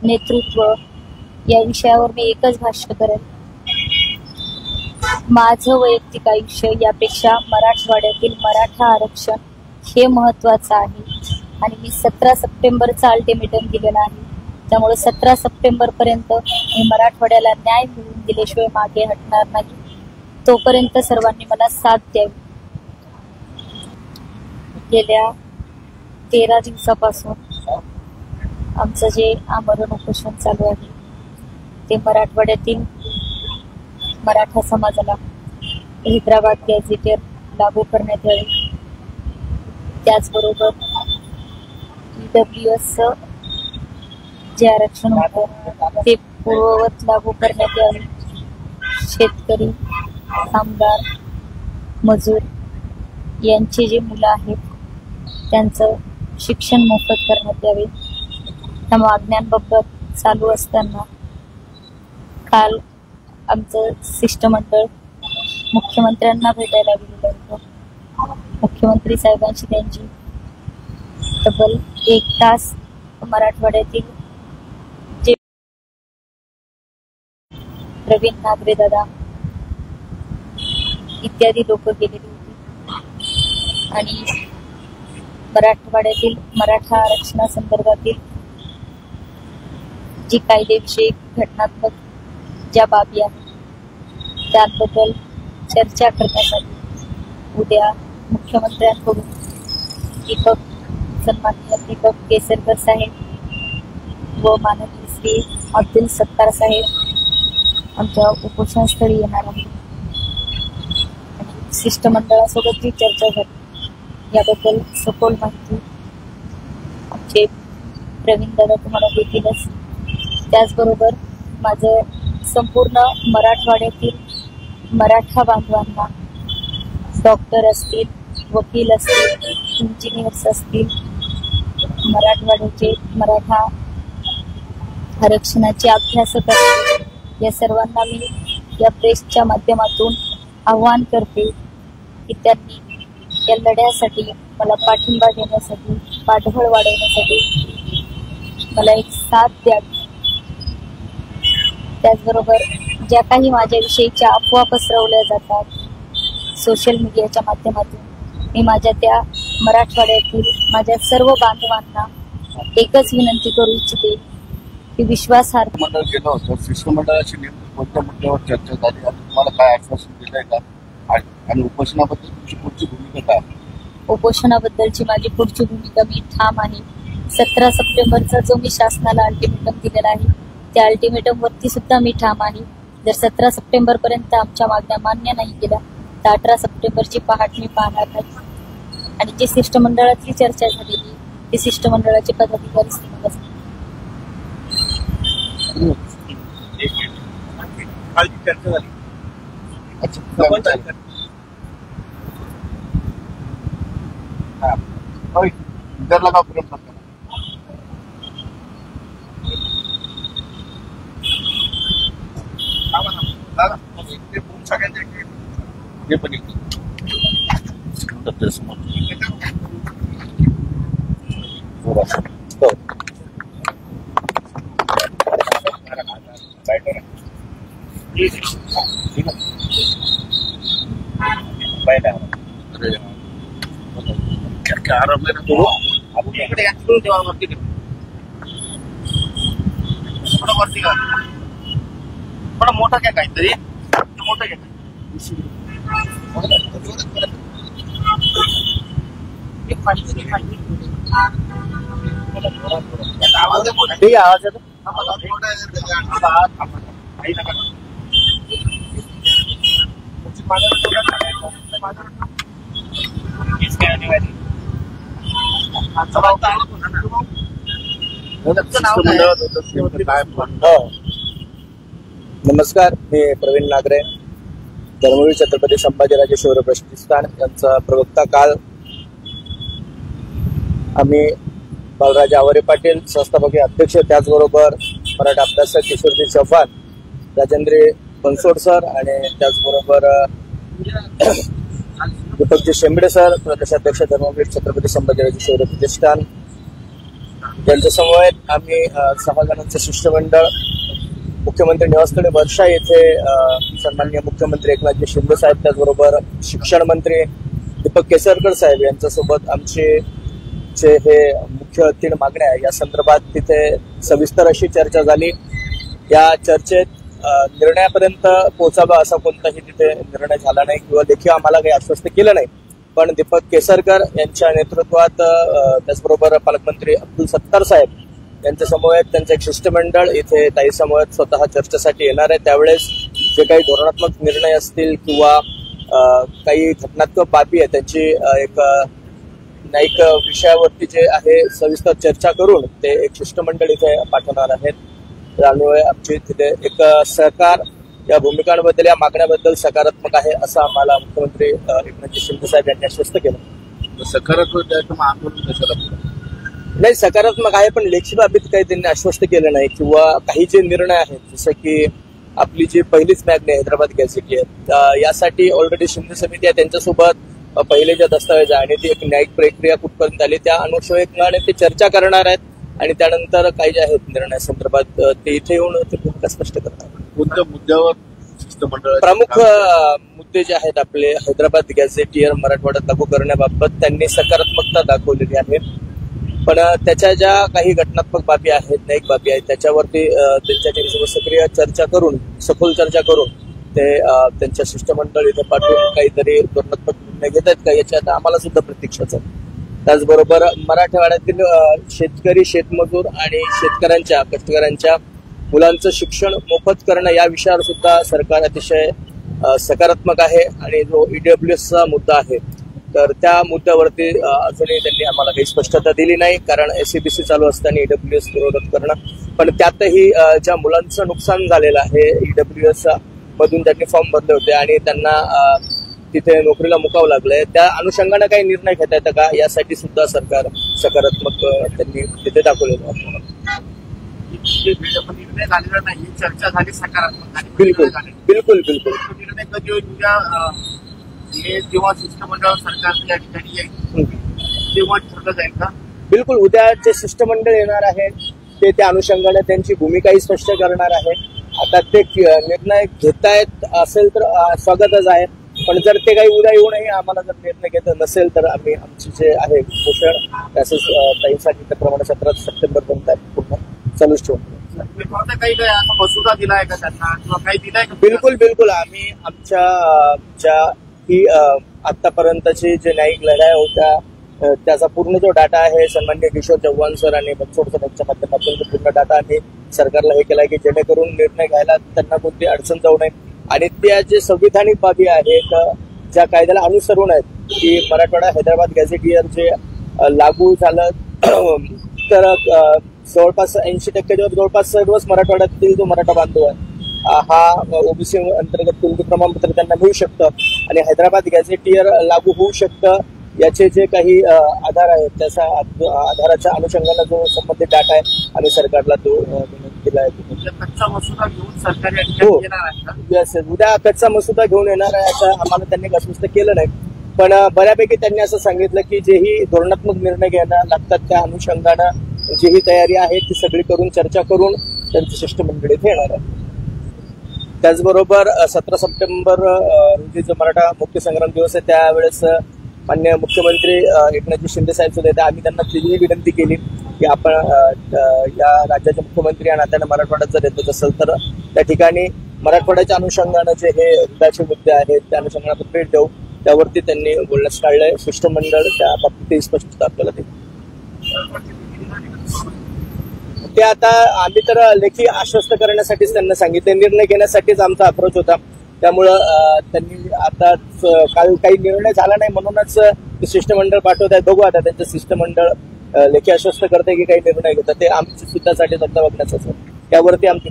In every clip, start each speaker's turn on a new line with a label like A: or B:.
A: नेतृत्व या विषयावर मी एकच भाष्य करेन. माझं वैयक्तिक आयुष्य यापेक्षा मराठवाड्यातील मराठा आरक्षण हे महत्वाचं आहे आणि मी 17 सप्टेंबरचा अल्टिमेटम दिलेला आहे. त्यामुळे 17 सप्टेंबर पर्यंत मी मराठवाड्याला न्याय मिळवून दिल्याशिवाय मागे हटणार नाही. तोपर्यंत सर्वांनी मला साथ द्यावी. गेल्या 13 दिवसापासून आमचं जे आमरण उपोषण चालू आहे ते मराठवाड्यातील मराठा समाजाला हैदराबाद गॅझेटेर लागू करण्यात यावे. त्याचबरोबर EWS जे आरक्षण होतं ते पूर्ववत लागू करण्यात यावे. शेतकरी, कामगार, मजूर यांची जी मुलं आहेत त्यांचं शिक्षण मोफत करण्यात यावे. त्या मागण्यांबाबत चालू असताना काल आमचं शिष्टमंडळ मुख्यमंत्र्यांना भेटायला गेलेलं होतं. मुख्यमंत्री साहेबांशी त्यांची तब्बल 1 तास मराठवाड्यातील जे प्रवीण नागरे दादा इत्यादी लोक गेलेली होती आणि मराठवाड्यातील मराठा आरक्षणासंदर्भातील जी कायदेविषयी घटनात्मक ज्या बाबी आहेत त्याबद्दल चर्चा करण्यासाठी उद्या मुख्यमंत्र्यांकडून सन्माननीय दीपक केसरकर साहेब व माननीय श्री अब्दुल सत्तार साहेब आमच्या उपोषणस्थळी येणार आहेत. आणि शिष्टमंडळासोबत जी चर्चा झाली याबद्दल सखोल माहिती आमचे प्रवीण दादा तुम्हाला देतीलच. त्याचबरोबर माझं संपूर्ण मराठवाड्यातील मराठा बांधवांना डॉक्टर असतील, वकील असतील, इंजिनियर्स असतील, मराठवाड्याचे मराठा आरक्षणाचे अभ्यासक असतील या सर्वांना मी या प्रेसच्या माध्यमातून आवाहन करते की त्यांनी या लढ्यासाठी मला पाठिंबा देण्यासाठी, पाठबळ वाढवण्यासाठी मला एक साथ द्यावी. त्याचबरोबर ज्या काही माझ्याविषयीच्या अफवा पसरवल्या जातात सोशल मीडियाच्या माध्यमातून मी माझ्या त्या मराठवाड्यातील माझ्या सर्व बांधवांना एकच विनंती करू इच्छिते की विश्वासार्ह
B: मंडळ केलं होतं. शिष्टमंडळाची नेमकी कोणत्या मुद्द्यावर चर्चा झाली आणि तुम्हाला काय आश्वासन दिलंय का आणि उपोषणाबद्दल तुमची पुढची भूमिका काय?
A: उपोषणाबद्दलची माझी पुढची भूमिका मी ठाम आहे. 17 सप्टेंबरचा जो मी शासनाला अल्टिमेटम दिलेला आहे त्या अल्टिमेटम वरती सुद्धा मी ठाम आहे. जर 17 सप्टेंबर पर्यंत आमच्या मागण्या मान्य नाही केल्या तर 18 सप्टेंबरची पहाट मी पाहणार नाही. आणि जी शिष्टमंडळातली चर्चा झालेली ती शिष्टमंडळाचे पदाधिकारी असतील.
B: थोडा मोठा काय काहीतरी मोठा घ्या आवाज येतो.
C: नमस्कार, मी प्रवीण नागरे, धर्मवीर छत्रपती संभाजीराजे शौर्य प्रतिष्ठान यांचा प्रवक्ता. काल आम्ही बाळराजे आवरे पाटील संस्थापकीय अध्यक्ष, त्याचबरोबर मराठा अभ्यासक किशोरजी चव्हाण, राजेंद्र बनसोड सर आणि त्याचबरोबर दीपकजी शेंबडे सर, प्रदेशाध्यक्ष धर्मवीर छत्रपती संभाजीराजे शौर्य प्रतिष्ठान, त्यांच्या समवेत आम्ही 6 जणांचं शिष्टमंडळ मुख्यमंत्री निवासस्थानी वर्षा येथे सन्माननीय मुख्यमंत्री एकनाथजी शिंदे साहेब, त्याचबरोबर शिक्षण मंत्री दीपक केसरकर साहेब यांच्यासोबत आमचे जे हे मुख्य 3 मागण्या या संदर्भात तिथे सविस्तर अशी चर्चा झाली. या चर्चेत निर्णयापर्यंत पोहोचावा असा कोणताही तिथे निर्णय झाला नाही किंवा लेखी आम्हाला काही आश्वस्त केलं नाही. पण दीपक केसरकर यांच्या नेतृत्वात त्याचबरोबर पालकमंत्री अब्दुल सत्तार साहेब यांच्या समवेत त्यांचं एक शिष्टमंडळ इथे ताई समवेत स्वतः चर्चेसाठी येणार आहे. त्यावेळेस जे काही धोरणात्मक निर्णय असतील किंवा काही घटनात्मक बाबी आहे त्यांची एक न्यायिक विषयावरती जे आहे सविस्तर चर्चा करून ते एक शिष्टमंडळ इथे पाठवणार आहेत. त्यामुळे आमची तिथे एक सहकार या भूमिकांबद्दल या मागण्याबद्दल सकारात्मक आहे असं आम्हाला मुख्यमंत्री एकनाथजी शिंदे साहेब यांनी आश्वस्त केलं.
B: सकारात्मक आंदोलन कशाला
C: नाही, सकारात्मक आहे, पण लेखी बाबतीत काही त्यांनी आश्वस्त केलं नाही किंवा काही जे निर्णय आहेत जसं की आपली जी पहिलीच मागणी हैदराबाद गॅझेट यासाठी ऑलरेडी शिंदे समिती आहे, त्यांच्यासोबत पहिले जे दस्तावेज आहे आणि ती एक न्यायिक प्रक्रिया कुठपर्यंत आली त्या अनुषंगाने ते चर्चा करणार आहेत आणि त्यानंतर काही जे आहेत निर्णय संदर्भात ते इथे येऊन ते भूमिका स्पष्ट करणार.
B: कोणत्या मुद्द्यावर शिष्टमंडळ
C: प्रमुख मुद्दे जे आहेत आपले हैदराबाद गॅझेटियर मराठवाड्यात लागू करण्याबाबत त्यांनी सकारात्मकता दाखवलेली आहे, पण त्याच्या ज्या काही घटनात्मक बाबी आहेत न्यायिक बाबी आहेत त्याच्यावरती त्यांच्या टीमसोबत सक्रिय चर्चा करून सखोल चर्चा करून ते त्यांच्या शिष्टमंडळ इथे पाठवून काहीतरी धोरणात्मक निर्णय घेत आहेत का याच्यात आम्हाला सुद्धा प्रतीक्षाच आहे. त्याचबरोबर मराठवाड्यातील शेतकरी शेतमजूर आणि शेतकऱ्यांच्या कष्टकऱ्यांच्या मुलांचं शिक्षण मोफत करणं या विषयावर सुद्धा सरकार अतिशय सकारात्मक आहे आणि जो ईडब्ल्यूएसचा मुद्दा आहे तर त्या मुद्द्यावरती अजूनही त्यांनी आम्हाला काही स्पष्टता दिली नाही, कारण एसईबीसी चालू असताना ईडब्ल्यूएस विरोधात करणं, पण त्यातही ज्या मुलांचं नुकसान झालेलं आहे ईडब्ल्यूएस मधून त्यांनी फॉर्म भरले होते आणि त्यांना तिथे नोकरीला मुकावं लागलंय, त्या अनुषंगाने काही निर्णय घेता येतं का यासाठी सुद्धा सरकार सकारात्मक त्यांनी तिथे दाखवलेलं आहे.
B: निर्णय झालेला नाही, चर्चा झाली सकारात्मक.
C: बिलकुल बिलकुल बिलकुल
B: निर्णय कधी होईल उद्या जेव्हा शिष्टमंडळ सरकार या ठिकाणी येईल तेव्हा ठरलं जाईल का?
C: बिलकुल, उद्या जे शिष्टमंडळ येणार आहे ते त्या अनुषंगाने त्यांची भूमिकाही स्पष्ट करणार आहे. आता ते निर्णय घेतायत असेल तर स्वागतच आहे, पण जर ते काही उद्या येऊनही आम्हाला जर निर्णय घेत नसेल तर आम्ही आमची जे आहे घोषण तसंच ताई सांगितल्याप्रमाणे 17 सप्टेंबर पूर्ण चालूच ठेवू.
B: काही मसुदा दिलाय का त्यांना किंवा काही दिलाय का?
C: बिलकुल बिलकुल, आम्ही आमच्या ज्या ही आतापर्यंतची जे न्यायिक लढाई होत्या त्याचा पूर्ण जो डाटा आहे सन्माननीय किशोर चव्हाण सर आणि बनसोड सर यांच्या माध्यमातून पूर्ण डाटा आम्ही सरकारला हे केला की जेणेकरून निर्णय घ्यायला त्यांना कोणती अडचण जाऊ नये आणि त्या जे संविधानिक बाबी आहेत ज्या कायद्याला अनुसरून आहेत की मराठवाडा हैदराबाद गॅझेटियर जे लागू झालं तर जवळपास 80% जवळपास सर्वच मराठवाड्यातील जो मराठा बांधव आहे हा ओबीसी अंतर्गत कुलगी प्रमाणपत्र त्यांना मिळू शकतं आणि हैदराबाद गॅझेटियर लागू होऊ शकतं याचे जे काही आधार आहेत त्याचा आधाराच्या अनुषंगाने जो संबंधित डाटा आहे आम्ही सरकारला तो दिला आहे.
B: कच्चा मसुदा घेऊन सरकार
C: उद्या कच्चा मसुदा घेऊन येणार आहे असं आम्हाला त्यांनी अस्वस्थ केलं नाही, पण बऱ्यापैकी त्यांनी असं सांगितलं की जेही धोरणात्मक निर्णय घ्यायला लागतात त्या अनुषंगानं जी ही तयारी आहे ती सगळी करून चर्चा करून त्यांचं शिष्टमंडळ इथे येणार आहे. त्याचबरोबर 17 सप्टेंबर रोजी जो मराठा मुक्ती संग्राम दिवस आहे त्यावेळेस माननीय मुख्यमंत्री एकनाथजी शिंदे साहेब सुद्धा येतात. आम्ही त्यांना तिही विनंती केली की आपण या राज्याचे मुख्यमंत्री आणि आता मराठवाड्यात जर येतच असेल तर त्या ठिकाणी मराठवाड्याच्या अनुषंगानं जे हे हिताचे मुद्दे आहेत त्या अनुषंगाने आपण भेट देऊ. त्यावरती त्यांनी बोलण्यास काढलंय. शिष्टमंडळ त्या बाबतीत स्पष्टता आपल्याला देईल. ते आता आम्ही तर लेखी आश्वस्त करण्यासाठीच त्यांना सांगितले, निर्णय घेण्यासाठीच आमचा अप्रोच होता. त्यामुळं त्यांनी आता काल काही निर्णय झाला नाही म्हणूनच शिष्टमंडळ पाठवत आहेत. बघू आता त्यांचं शिष्टमंडळ लेखी आश्वस्त करते की काही निर्णय घेतात ते आमच्या सुद्धासाठी समजा बघण्याचं असेल त्यावरती आमची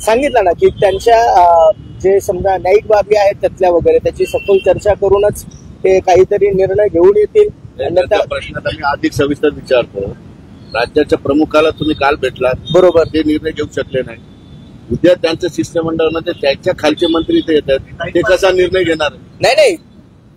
C: सांगितलं ना की त्यांच्या जे समजा न्यायिक बाबी आहेत त्यातल्या वगैरे त्याची सखोल चर्चा करूनच ते काहीतरी निर्णय घेऊन येतील.
B: प्रश्नात आम्ही अधिक सविस्तर विचारतो. राज्याच्या प्रमुखाला तुम्ही काल भेटलात,
C: बरोबर,
B: ते निर्णय घेऊ शकले नाही. उद्या त्यांच्या शिष्टमंडळामध्ये त्यांच्या खालचे मंत्री इथे येतात, ते कसा निर्णय घेणार?
C: नाही,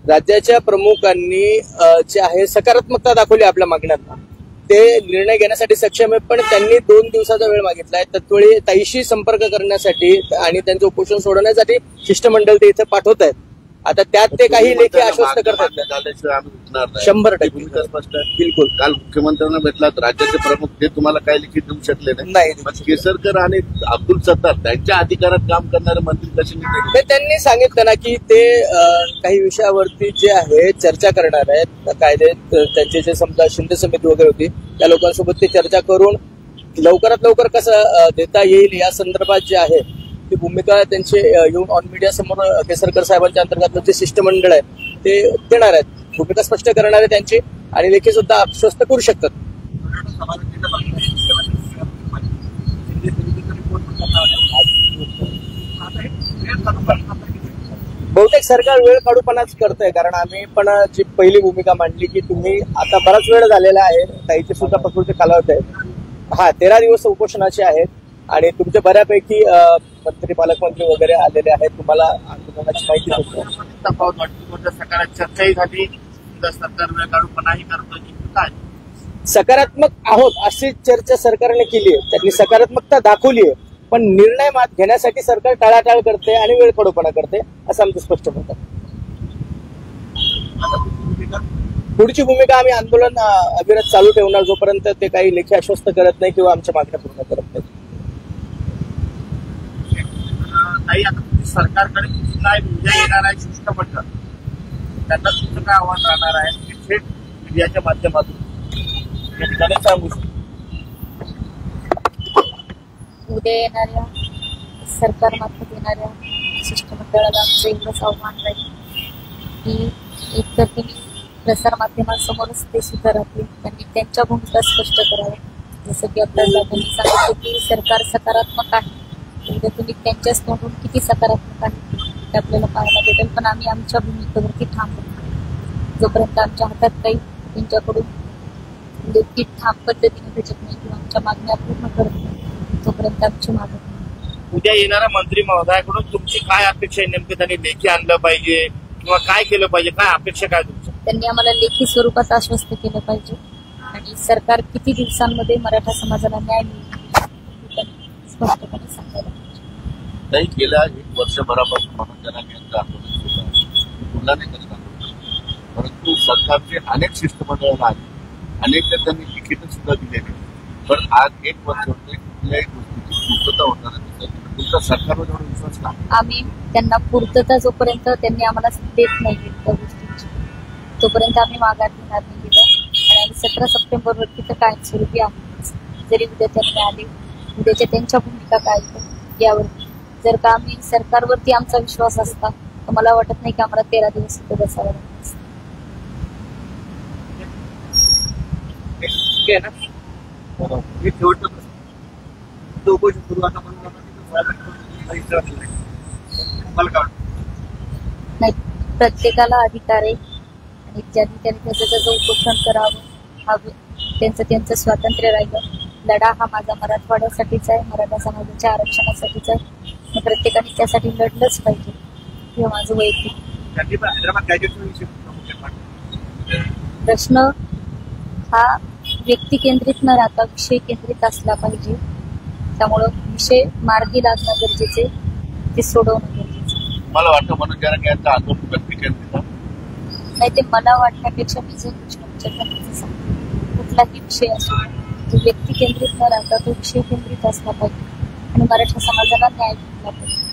C: राज्याच्या प्रमुखांनी जे आहे सकारात्मकता दाखवली आपल्या मागण्यांना, ते निर्णय घेण्यासाठी सक्षम आहे, पण त्यांनी 2 दिवसाचा वेळ मागितलाय तत्वेळी ताईशी संपर्क करण्यासाठी आणि त्यांचं उपोषण सोडवण्यासाठी शिष्टमंडळ ते इथे पाठवत आहेत. आता त्यात ते काही लेखी आश्वस्त करतात. 100%
B: भूमिका स्पष्ट आहे.
C: बिलकुल.
B: काल मुख्यमंत्र्यांना भेटलात, राज्याचे प्रमुख, ते तुम्हाला काय लिखित देऊ शकले
C: नाही.
B: पण केसरकर आणि अब्दुल सत्तार त्यांच्या अधिकारात काम करणारे मंत्री कसे निर्णय
C: ते त्यांनी सांगितलं ना की ते काही विषयावरती जे आहे चर्चा करणार आहेत. कायदे त्यांचे जे समजा शिंदे समिती वगैरे होती त्या लोकांसोबत ते चर्चा करून लवकरात लवकर कसं देता येईल या संदर्भात जे आहे ती भूमिका त्यांची येऊन ऑन मीडिया समोर केसरकर साहेबांच्या अंतर्गत जे शिष्टमंडळ आहे ते देणार आहेत. भूमिका स्पष्ट करणार आहे त्यांची आणि लेखी सुद्धा आश्वस्त करू शकतात. बहुतेक सरकार वेळ काढूपणाच करतंय, कारण आम्ही पण जी पहिली भूमिका मांडली की तुम्ही आता बराच वेळ झालेला आहे, ताईचे सुद्धा प्रकृती खालावत आहे. 13 दिवस उपोषणाचे आहेत आणि तुमचे बऱ्यापैकी मंत्री पालकमंत्री वगैरे आलेले आहेत. तुम्हाला आंदोलनाची माहिती होती.
B: तफावत वाटतो, सकारात्मक चर्चाही झाली, सरकार वेळ काढूपणाही करतो की काय?
C: सकारात्मक आहोत अशी चर्चा सरकारने केली आहे, त्यांनी सकारात्मकता दाखवली आहे, पण निर्णय घेण्यासाठी सरकार टाळाटाळ करते आणि वेळकाढूपणा करते असं आमचं स्पष्ट मत आहे. पुढची भूमिका आम्ही आंदोलन अविरत चालू ठेवणार जोपर्यंत ते काही लेखी आश्वस्त करत नाही किंवा आमच्या मागण्या पूर्ण करत नाही.
B: सरकारकडे काय उद्या येणार आहे शिष्टमंडळ, त्यांना तुमचं काय आव्हान राहणार आहे की थेट मीडियाच्या माध्यमातून या ठिकाणी सांगू शकतो?
A: उद्या येणाऱ्या सरकारमार्फत येणाऱ्या शिष्टमंडळाला आमचं एवढंच आव्हान राहील की एकतर तुम्ही प्रसारमाध्यमांसमोरच ते सुद्धा राहतील, त्यांनी त्यांच्या भूमिका स्पष्ट कराव्या. जसं की आपल्याला त्यांनी सांगितलं की सरकार सकारात्मक आहे, उद्या तुम्ही त्यांच्याच तोंडून किती सकारात्मक आहे ते आपल्याला पाहायला भेटेल. पण आम्ही आमच्या भूमिकेवरती ठाम राहू जोपर्यंत आमच्या हातात काही त्यांच्याकडून लेखी ठाम पद्धतीने भेटत नाही किंवा आमच्या मागण्या पूर्ण करत नाही तोपर्यंत आमची मागणी.
B: उद्या येणाऱ्या मंत्री महोदयाकडून तुमची काय अपेक्षा आहे? नेमकं त्यांनी लेखी आणलं पाहिजे किंवा काय केलं पाहिजे? काय अपेक्षा काय तुमची?
A: त्यांनी आम्हाला लेखी स्वरूपात आश्वस्त केलं पाहिजे आणि सरकार किती दिवसांमध्ये मराठा समाजाला न्याय मिळेल स्पष्टपणे सांगायला पाहिजे.
B: नाही, गेल्या 1 वर्षभरापासून मनोज जरांगे यांचं आंदोलन तुलना नाही करत आहोत, परंतु सरकारचे अनेक शिष्टमंडळ आले, अनेक त्यांनी लिखित सुद्धा दिलेले, पण आज 1 वर्ष होते कुठल्याही गोष्टीची पूर्तता होणार नाही. तुमचा सरकारवर एवढा विश्वास का?
A: आम्ही त्यांना पूर्तता जोपर्यंत त्यांनी आम्हाला देत नाही त्या गोष्टींची तोपर्यंत आम्ही माघार घेणार नाही दिलं. आणि 17 सप्टेंबरवरती तर कायमस्वरूपी आहे. जरी उद्या त्यांनी आले, उद्याच्या त्यांच्या भूमिका काय यावरती जर का आम्ही सरकारवरती आमचा विश्वास असता तर मला वाटत नाही की आम्हाला 13 दिवस सुद्धा बसावं लागतं. नाही, प्रत्येकाला अधिकार आहे आणि ज्यांनी त्यांनी त्याचं उपोषण करावं, हा त्यांचं स्वातंत्र्य राहिलं. लढा हा माझा मराठवाड्यासाठीच आहे, मराठा समाजाच्या आरक्षणासाठीच आहे. मग प्रत्येकाने त्यासाठी लढलंच पाहिजे हे माझं वैयक्तिक प्रश्न हा व्यक्ती केंद्रित न राहता विषय केंद्रित असला पाहिजे. त्यामुळं विषय मार्गी लागणं गरजेचे, ते सोडवणं गरजेचं.
B: मला वाटतं मनोज जरांगे यांचं आंदोलन व्यक्ती केंद्रित
A: नाही, ते मला वाटण्यापेक्षा मी जे गोष्ट सांगते कुठलाही विषय असो तो व्यक्ती केंद्रित न राहता तो विषय केंद्रित असला पाहिजे आणि मराठा समाजाला न्याय मिळाला पाहिजे.